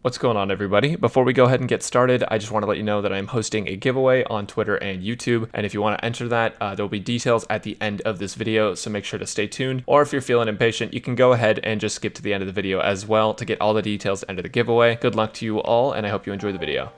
What's going on, everybody? Before we go ahead and get started, I just want to let you know that I'm hosting a giveaway on Twitter and YouTube, and if you want to enter that, there'll be details at the end of this video, so make sure to stay tuned. Or if you're feeling impatient, you can go ahead and just skip to the end of the video as well to get all the details into the giveaway. Good luck to you all, and I hope you enjoy the video.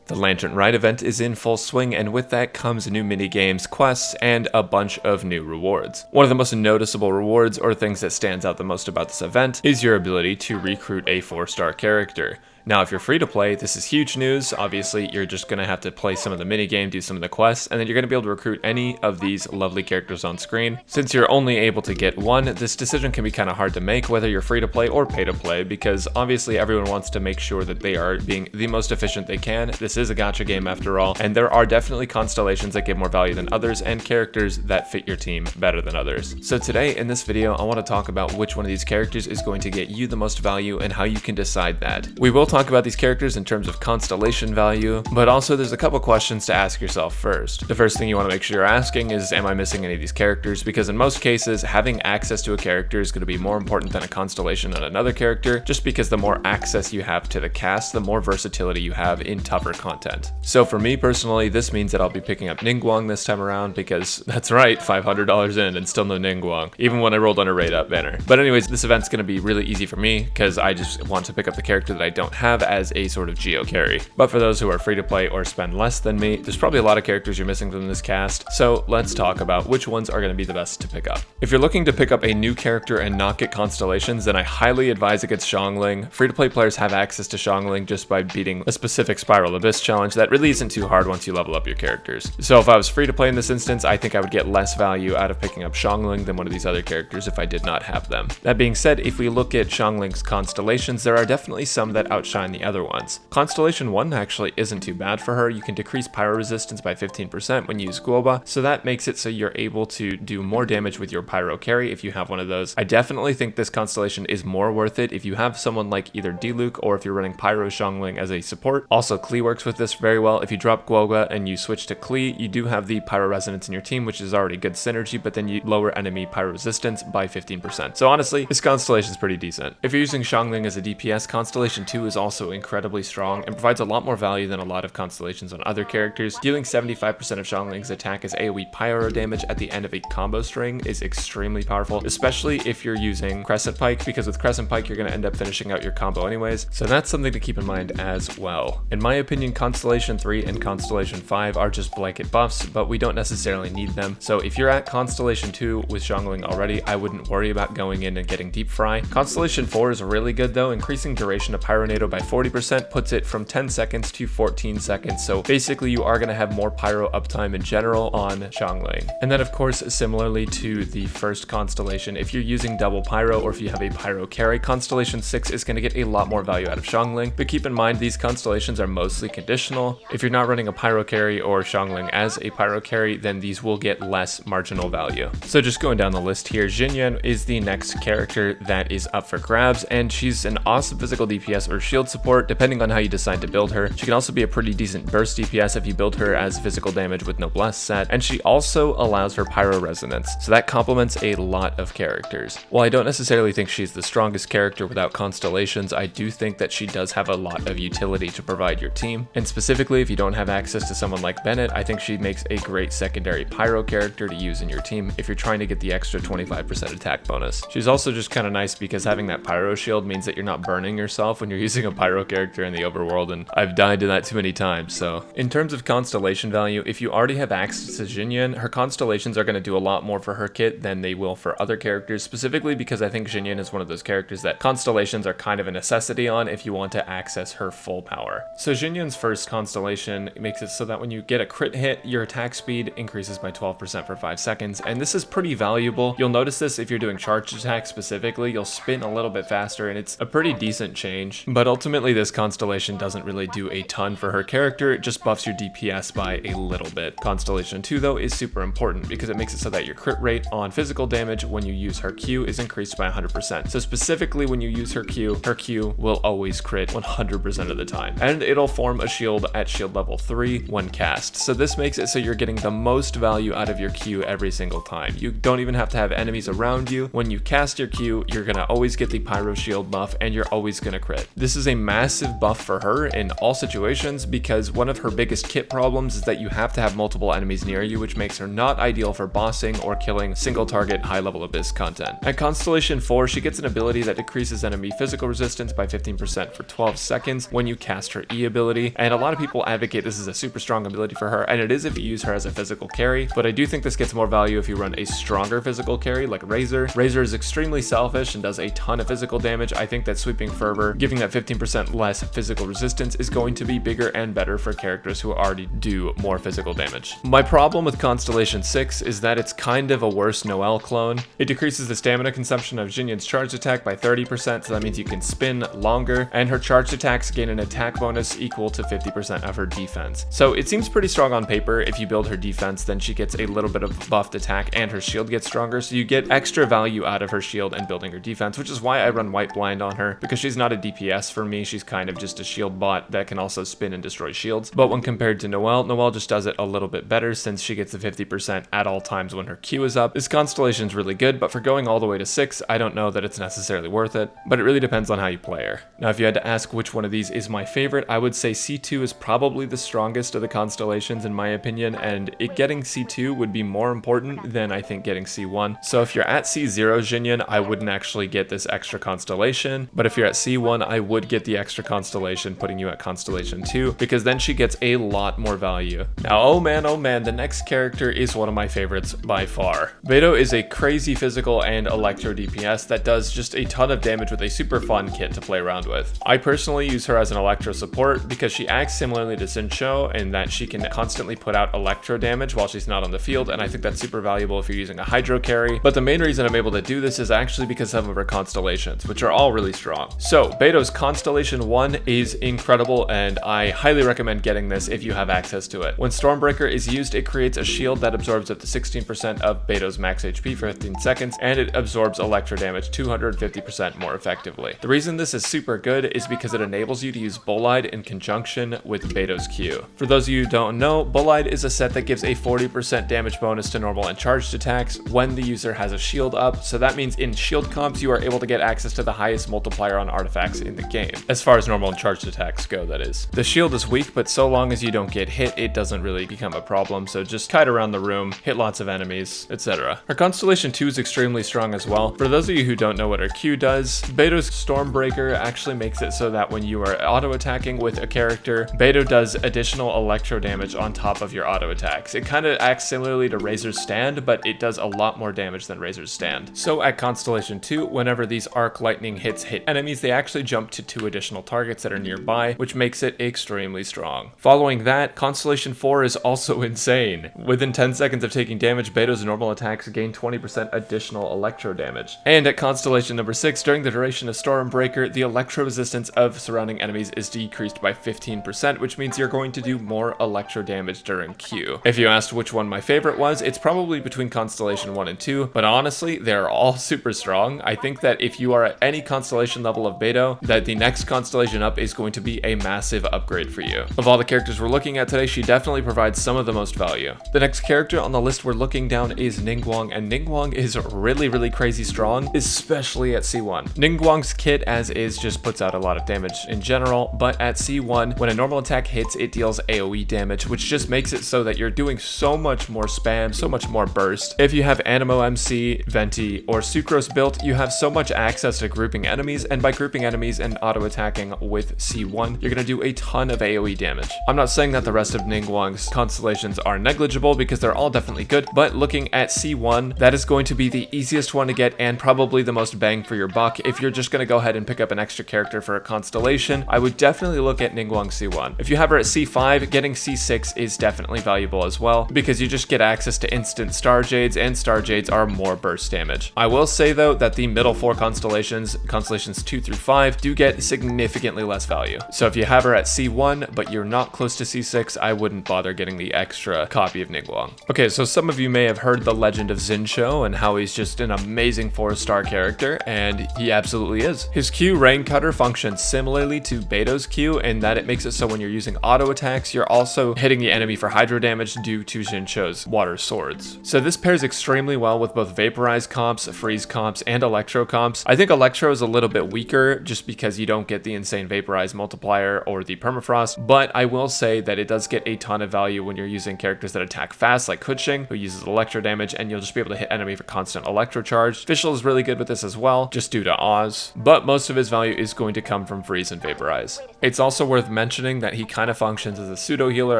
The Lantern Ride event is in full swing, and with that comes new mini-games, quests, and a bunch of new rewards. One of the most noticeable rewards, or things that stands out the most about this event, is your ability to recruit a 4-star character. Now, if you're free to play, this is huge news. Obviously, you're just going to have to play some of the minigame, do some of the quests, and then you're going to be able to recruit any of these lovely characters on screen. Since you're only able to get one, this decision can be kind of hard to make, whether you're free to play or pay to play, because obviously everyone wants to make sure that they are being the most efficient they can. This is a gacha game after all, and there are definitely constellations that give more value than others, and characters that fit your team better than others. So today, in this video, I want to talk about which one of these characters is going to get you the most value and how you can decide that. We will talk about these characters in terms of constellation value, but also there's a couple questions to ask yourself first. The first thing you want to make sure you're asking is, am I missing any of these characters? Because in most cases, having access to a character is going to be more important than a constellation on another character, just because the more access you have to the cast, the more versatility you have in tougher content. So for me personally, this means that I'll be picking up Ningguang this time around, because that's right, $500 in and still no Ningguang, even when I rolled on a raid up banner. But anyways, this event's going to be really easy for me, because I just want to pick up the character that I don't have as a sort of geo carry. But for those who are free to play or spend less than me, there's probably a lot of characters you're missing from this cast, so let's talk about which ones are going to be the best to pick up. If you're looking to pick up a new character and not get constellations, then I highly advise against Zhongyun. Free to play players have access to Zhongyun just by beating a specific Spiral Abyss challenge that really isn't too hard once you level up your characters. So if I was free to play in this instance, I think I would get less value out of picking up Zhongyun than one of these other characters if I did not have them. That being said, if we look at Zhongyun's constellations, there are definitely some that outshine the other ones. Constellation 1 actually isn't too bad for her. You can decrease pyro resistance by 15% when you use Guoba, so that makes it so you're able to do more damage with your pyro carry if you have one of those. I definitely think this constellation is more worth it if you have someone like either Diluc or if you're running Pyro Zhongyun as a support. Also, Klee works with this very well. If you drop Guoba and you switch to Klee, you do have the pyro resonance in your team, which is already good synergy, but then you lower enemy pyro resistance by 15%. So honestly, this constellation is pretty decent. If you're using Zhongyun as a DPS, Constellation 2 is also incredibly strong and provides a lot more value than a lot of constellations on other characters. Dealing 75% of Zhongyun's attack as AoE pyro damage at the end of a combo string is extremely powerful, especially if you're using Crescent Pike, because with Crescent Pike you're going to end up finishing out your combo anyways, so that's something to keep in mind as well. In my opinion, Constellation 3 and Constellation 5 are just blanket buffs, but we don't necessarily need them. So if you're at Constellation 2 with Zhongyun already, I wouldn't worry about going in and getting Deep Fry. Constellation 4 is really good though. Increasing duration of Pyronado by 40% puts it from 10 seconds to 14 seconds, so basically you are going to have more pyro uptime in general on Zhongyun. And then of course, similarly to the first constellation, if you're using double pyro or if you have a pyro carry, Constellation 6 is going to get a lot more value out of Zhongyun, but keep in mind these constellations are mostly conditional. If you're not running a pyro carry or Zhongyun as a pyro carry, then these will get less marginal value. So just going down the list here, Zhongyun is the next character that is up for grabs, and she's an awesome physical DPS or shield support depending on how you decide to build her. She can also be a pretty decent burst DPS if you build her as physical damage with Noblesse set, and she also allows her pyro resonance, so that complements a lot of characters. While I don't necessarily think she's the strongest character without constellations, I do think that she does have a lot of utility to provide your team, and specifically if you don't have access to someone like Bennett, I think she makes a great secondary pyro character to use in your team if you're trying to get the extra 25% attack bonus. She's also just kind of nice because having that pyro shield means that you're not burning yourself when you're using a pyro character in the overworld, and I've died to that too many times. So in terms of constellation value, if you already have access to Zhongyun, her constellations are going to do a lot more for her kit than they will for other characters, specifically because I think Zhongyun is one of those characters that constellations are kind of a necessity on if you want to access her full power. So Zhongyun's first constellation makes it so that when you get a crit hit, your attack speed increases by 12% for 5 seconds, and this is pretty valuable. You'll notice this if you're doing charged attack specifically, you'll spin a little bit faster, and it's a pretty decent change. But ultimately this constellation doesn't really do a ton for her character, it just buffs your DPS by a little bit. Constellation 2 though is super important because it makes it so that your crit rate on physical damage when you use her Q is increased by 100%. So specifically when you use her Q will always crit 100% of the time, and it'll form a shield at shield level 3 when cast. So this makes it so you're getting the most value out of your Q every single time. You don't even have to have enemies around you. When you cast your Q, you're gonna always get the pyro shield buff and you're always gonna crit. This is is a massive buff for her in all situations because one of her biggest kit problems is that you have to have multiple enemies near you, which makes her not ideal for bossing or killing single target high level abyss content. At Constellation 4, she gets an ability that decreases enemy physical resistance by 15% for 12 seconds when you cast her E ability, and a lot of people advocate this is a super strong ability for her, and it is if you use her as a physical carry, but I do think this gets more value if you run a stronger physical carry like Razor. Razor is extremely selfish and does a ton of physical damage. I think that Sweeping Fervor, giving that 15% less physical resistance, is going to be bigger and better for characters who already do more physical damage. My problem with Constellation 6 is that it's kind of a worse Noelle clone. It decreases the stamina consumption of Zhongyun's charged attack by 30%, so that means you can spin longer, and her charged attacks gain an attack bonus equal to 50% of her defense. So it seems pretty strong on paper. If you build her defense, then she gets a little bit of buffed attack and her shield gets stronger, so you get extra value out of her shield and building her defense, which is why I run White Blind on her, because she's not a DPS for me. She's kind of just a shield bot that can also spin and destroy shields. But when compared to Noelle, Noelle just does it a little bit better since she gets the 50% at all times when her Q is up. This Constellation is really good, but for going all the way to 6, I don't know that it's necessarily worth it, but it really depends on how you play her. Now, if you had to ask which one of these is my favorite, I would say C2 is probably the strongest of the constellations in my opinion, and it getting C2 would be more important than I think getting C1. So if you're at C0 Zhongyun, I wouldn't actually get this extra constellation, but if you're at C1, I would get the extra constellation, putting you at Constellation 2, because then she gets a lot more value. Now, oh man, the next character is one of my favorites by far. Beidou is a crazy physical and electro DPS that does just a ton of damage with a super fun kit to play around with. I personally use her as an electro support because she acts similarly to Xingqiu in that she can constantly put out electro damage while she's not on the field, and I think that's super valuable if you're using a hydro carry. But the main reason I'm able to do this is actually because of her constellations, which are all really strong. So Beidou's Constellation 1 is incredible, and I highly recommend getting this if you have access to it. When Stormbreaker is used, it creates a shield that absorbs up to 16% of Beidou's max HP for 15 seconds, and it absorbs electro damage 250% more effectively. The reason this is super good is because it enables you to use Bolide in conjunction with Beidou's Q. For those of you who don't know, Bolide is a set that gives a 40% damage bonus to normal and charged attacks when the user has a shield up, so that means in shield comps you are able to get access to the highest multiplier on artifacts in the game, as far as normal and charged attacks go, that is. The shield is weak, but so long as you don't get hit, it doesn't really become a problem, so just kite around the room, hit lots of enemies, etc. Her Constellation 2 is extremely strong as well. For those of you who don't know what her Q does, Beidou's Stormbreaker actually makes it so that when you are auto-attacking with a character, Beidou does additional electro damage on top of your auto attacks. It kind of acts similarly to Razor's Stand, but it does a lot more damage than Razor's Stand. So at Constellation 2, whenever these arc lightning hits hit enemies, they actually jump to 2 additional targets that are nearby, which makes it extremely strong. Following that, Constellation 4 is also insane. Within 10 seconds of taking damage, Beidou's normal attacks gain 20% additional electro damage. And at Constellation number 6, during the duration of Stormbreaker, the electro resistance of surrounding enemies is decreased by 15%, which means you're going to do more electro damage during Q. If you asked which one my favorite was, it's probably between Constellation 1 and 2, but honestly, they're all super strong. I think that if you are at any constellation level of Beidou, that the next constellation up is going to be a massive upgrade for you. Of all the characters we're looking at today, she definitely provides some of the most value. The next character on the list we're looking down is Ningguang, and Ningguang is really crazy strong, especially at C1. Ningguang's kit as is just puts out a lot of damage in general, but at C1, when a normal attack hits, it deals AoE damage, which just makes it so that you're doing so much more spam, so much more burst. If you have Animo MC, Venti, or Sucrose built, you have so much access to grouping enemies, and by grouping enemies and auto-attacking with C1, you're gonna do a ton of AoE damage. I'm not saying that the rest of Ningguang's constellations are negligible, because they're all definitely good, but looking at C1, that is going to be the easiest one to get and probably the most bang for your buck. If you're just gonna go ahead and pick up an extra character for a constellation, I would definitely look at Ningguang C1. If you have her at C5, getting C6 is definitely valuable as well, because you just get access to instant Star Jades, and Star Jades are more burst damage. I will say though that the middle 4 constellations, constellations 2 through 5, do get significantly less value. So if you have her at C1, but you're not close to C6, I wouldn't bother getting the extra copy of Ningguang. Okay, so some of you may have heard the legend of Xingqiu and how he's just an amazing 4-star character, and he absolutely is. His Q Rain Cutter functions similarly to Beidou's Q in that it makes it so when you're using auto attacks, you're also hitting the enemy for hydro damage due to Xingqiu's water swords. So this pairs extremely well with both Vaporize comps, Freeze comps, and Electro comps. I think Electro is a little bit weaker just because you don't get the insane vaporize multiplier or the permafrost, but I will say that it does get a ton of value when you're using characters that attack fast, like Kuching, who uses electro damage, and you'll just be able to hit enemy for constant electro charge. Fischl is really good with this as well, just due to Oz, but most of his value is going to come from freeze and vaporize. It's also worth mentioning that he kind of functions as a pseudo healer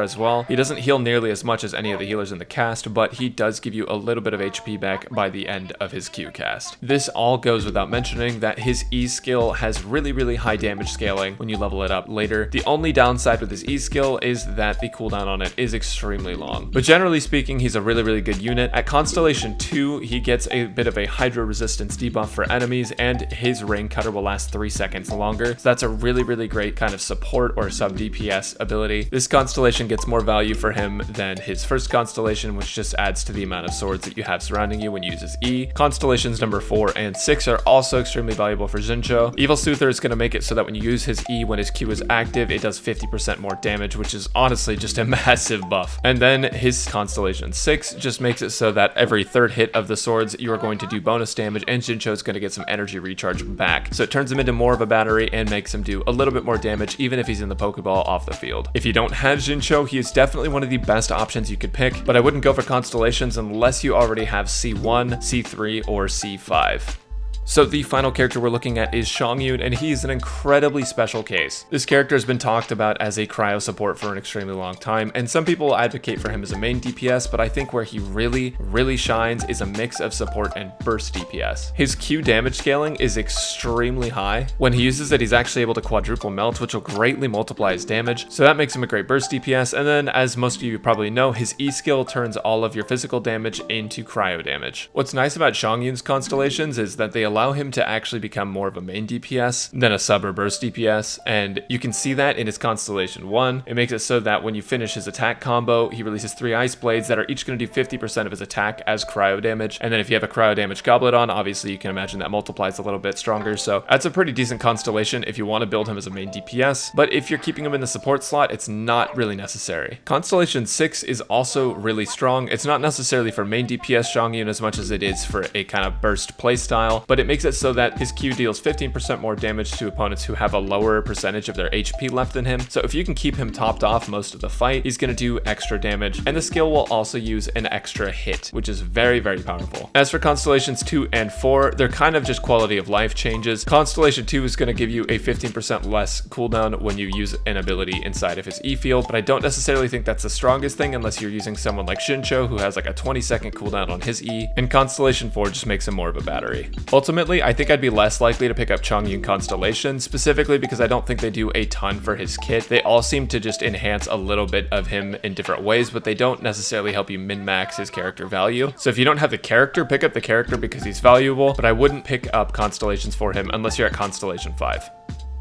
as well. He doesn't heal nearly as much as any of the healers in the cast, but he does give you a little bit of HP back by the end of his Q cast. This all goes without mentioning that his E skill has really high damage scaling when you level it up later. The only downside with his E skill is that the cooldown on it is extremely long, but generally speaking, he's a really good unit. At Constellation 2, he gets a bit of a hydro resistance debuff for enemies, and his rain cutter will last 3 seconds longer, so that's a really great kind of support or sub DPS ability. This constellation gets more value for him than his first constellation, which just adds to the amount of swords that you have surrounding you when you use his E. Constellations number 4 and 6 are also extremely valuable for Xinqiu. Evil Soother is going to make it so that when you use his E when his Q is active, it does 50% more damage, which is honestly just a massive buff. And then his Constellation 6 just makes it so that every third hit of the swords, you are going to do bonus damage, and Xinqiu is going to get some energy recharge back. So it turns him into more of a battery and makes him do a little bit more damage, even if he's in the Pokeball off the field. If you don't have Xinqiu, he is definitely one of the best options you could pick, but I wouldn't go for Constellations unless you already have C1, C3, or C5. So the final character we're looking at is Zhongyun, and he's an incredibly special case. This character has been talked about as a cryo support for an extremely long time, and some people advocate for him as a main DPS, but I think where he really shines is a mix of support and burst DPS. His Q damage scaling is extremely high. When he uses it, he's actually able to quadruple melt, which will greatly multiply his damage, so that makes him a great burst DPS. And then, as most of you probably know, his E skill turns all of your physical damage into cryo damage. What's nice about Zhongyun's constellations is that they allow him to actually become more of a main DPS than a sub or burst DPS, and you can see that in his Constellation 1. It makes it so that when you finish his attack combo, he releases 3 Ice Blades that are each going to do 50% of his attack as cryo damage, and then if you have a cryo damage goblet on, obviously you can imagine that multiplies a little bit stronger, so that's a pretty decent constellation if you want to build him as a main DPS, but if you're keeping him in the support slot, it's not really necessary. Constellation 6 is also really strong. It's not necessarily for main DPS Zhongyun as much as it is for a kind of burst playstyle, but it makes it so that his Q deals 15% more damage to opponents who have a lower percentage of their HP left than him. So if you can keep him topped off most of the fight, he's going to do extra damage, and the skill will also use an extra hit, which is very powerful. As for Constellations 2 and 4, they're kind of just quality of life changes. Constellation 2 is going to give you a 15% less cooldown when you use an ability inside of his E field, but I don't necessarily think that's the strongest thing unless you're using someone like Xinqiu, who has like a 20-second cooldown on his E, and Constellation 4 just makes him more of a battery. Ultimately, I think I'd be less likely to pick up Zhongyun Constellation, specifically because I don't think they do a ton for his kit. They all seem to just enhance a little bit of him in different ways, but they don't necessarily help you min-max his character value. So if you don't have the character, pick up the character because he's valuable, but I wouldn't pick up Constellations for him unless you're at Constellation 5.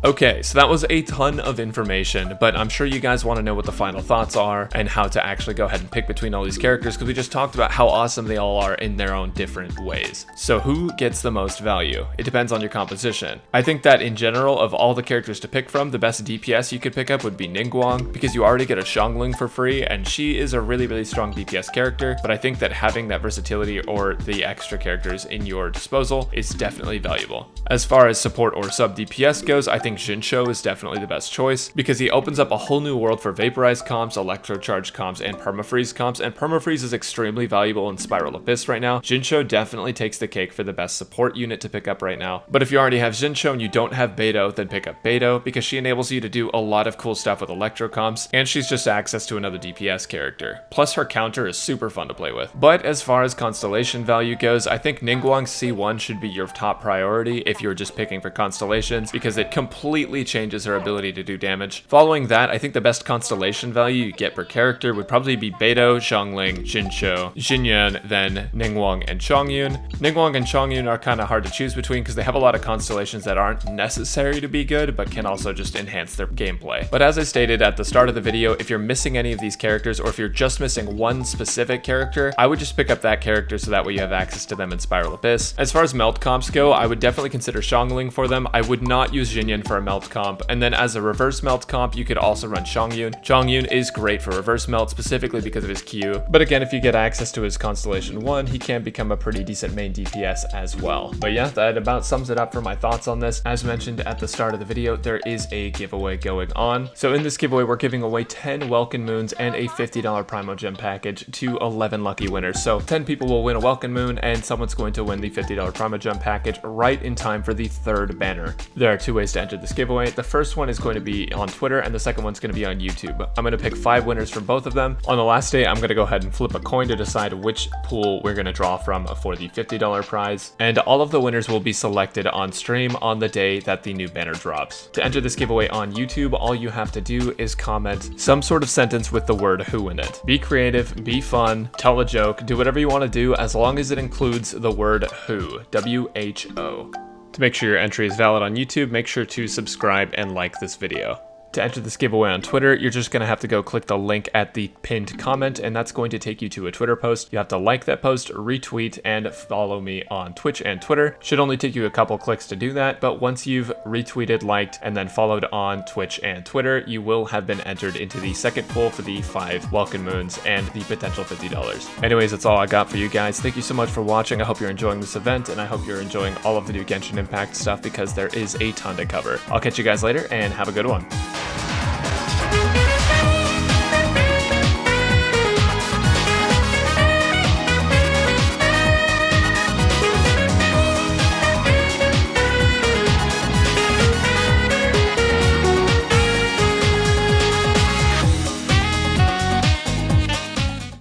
Okay, so that was a ton of information, but I'm sure you guys want to know what the final thoughts are and how to actually go ahead and pick between all these characters, because we just talked about how awesome they all are in their own different ways. So who gets the most value? It depends on your composition. I think that in general, of all the characters to pick from, the best DPS you could pick up would be Ningguang, because you already get a Xiangling for free, and she is a really strong DPS character, but I think that having that versatility or the extra characters in your disposal is definitely valuable. As far as support or sub DPS goes, I think Xinqiu is definitely the best choice because he opens up a whole new world for Vaporize comps, Electro Charge comps, and Permafreeze comps, and Permafreeze is extremely valuable in Spiral Abyss right now. Xinqiu definitely takes the cake for the best support unit to pick up right now. But if you already have Xinqiu and you don't have Beidou, then pick up Beidou because she enables you to do a lot of cool stuff with Electro comps, and she's just access to another DPS character. Plus her counter is super fun to play with. But as far as constellation value goes, I think Ningguang C1 should be your top priority if you're just picking for constellations because it completely changes her ability to do damage. Following that, I think the best constellation value you get per character would probably be Beidou, Xiangling, Xinqiu, Xinyan, then Ningguang and Zhongyun. Ningguang and Zhongyun are kind of hard to choose between because they have a lot of constellations that aren't necessary to be good, but can also just enhance their gameplay. But as I stated at the start of the video, if you're missing any of these characters, or if you're just missing one specific character, I would just pick up that character so that way you have access to them in Spiral Abyss. As far as melt comps go, I would definitely consider Xiangling for them. I would not use Xinyan for for a melt comp. And then as a reverse melt comp, you could also run Zhongyun. Zhongyun is great for reverse melt, specifically because of his Q. But again, if you get access to his Constellation 1, he can become a pretty decent main DPS as well. But yeah, that about sums it up for my thoughts on this. As mentioned at the start of the video, there is a giveaway going on. So in this giveaway, we're giving away 10 Welkin Moons and a $50 Primo Gem package to 11 lucky winners. So 10 people will win a Welkin Moon, and someone's going to win the $50 Primo Gem package right in time for the third banner. There are two ways to enter this giveaway. The first one is going to be on Twitter, and the second one's going to be on YouTube. I'm going to pick 5 winners from both of them. On the last day, I'm going to go ahead and flip a coin to decide which pool we're going to draw from for the $50 prize. And all of the winners will be selected on stream on the day that the new banner drops. To enter this giveaway on YouTube, all you have to do is comment some sort of sentence with the word "who" in it. Be creative, be fun, tell a joke, do whatever you want to do as long as it includes the word "who," W-H-O. To make sure your entry is valid on YouTube, make sure to subscribe and like this video. To enter this giveaway on Twitter, you're just going to have to go click the link at the pinned comment, and that's going to take you to a Twitter post. You have to like that post, retweet, and follow me on Twitch and Twitter. Should only take you a couple clicks to do that, but once you've retweeted, liked, and then followed on Twitch and Twitter, you will have been entered into the second pool for the 5 Welkin Moons and the potential $50. Anyways, that's all I got for you guys. Thank you so much for watching. I hope you're enjoying this event, and I hope you're enjoying all of the new Genshin Impact stuff because there is a ton to cover. I'll catch you guys later, and have a good one.